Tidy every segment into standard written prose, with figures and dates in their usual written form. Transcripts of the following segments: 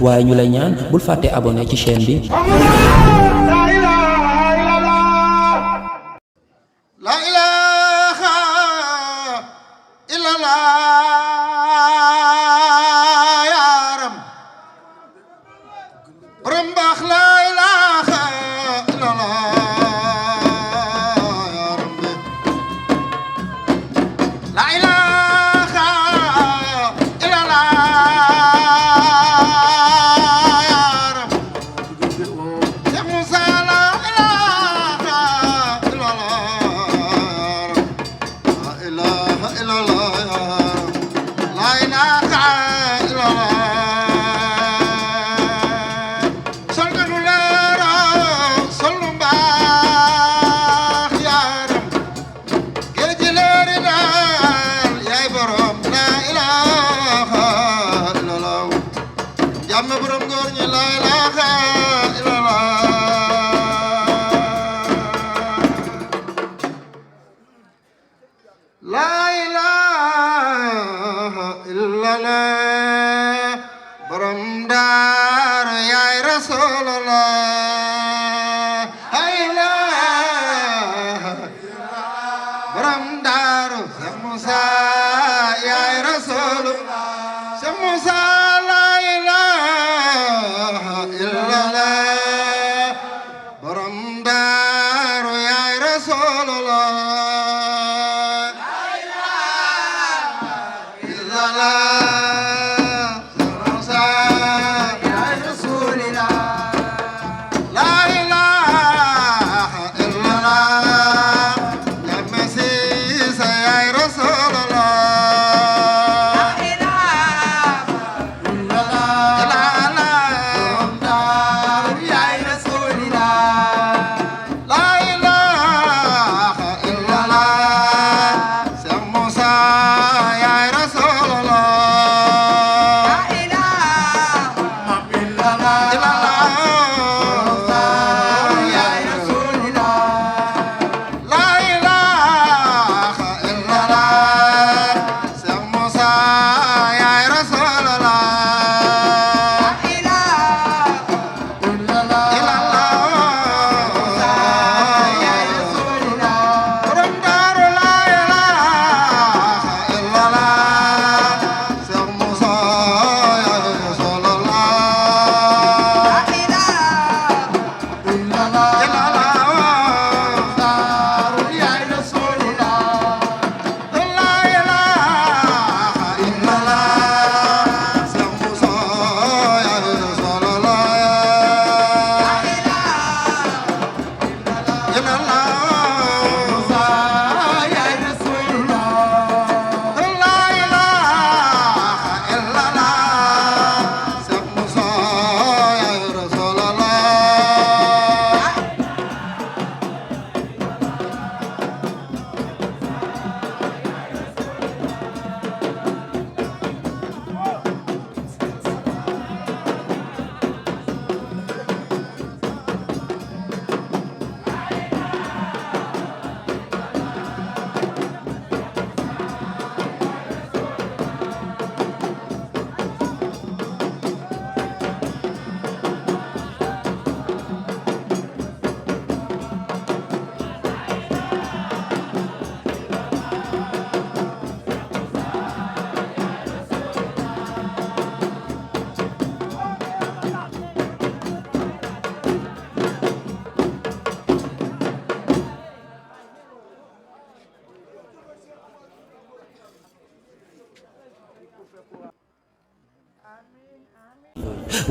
waaye ñu lay ñaan bul fàtte abonné ci chaîne bi. La ilaha illallah yaram borom baax la ilaha illallah yaram la ilaha illallah yaram Cheikh Moussa la ilaha borom daar yaay Rasulullah la ilaha borom daaru Cheikh Moussa yaay Rasulullah Cheikh Moussa la ilaha illallah borom daaru yaay Rasulullah la ilaha illallah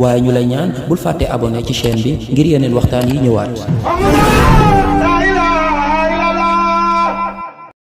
waaye ñu lay ñaan bul fàtte abonné ci chaîne bi ngir yeneen waxtaan yi ñëwaat.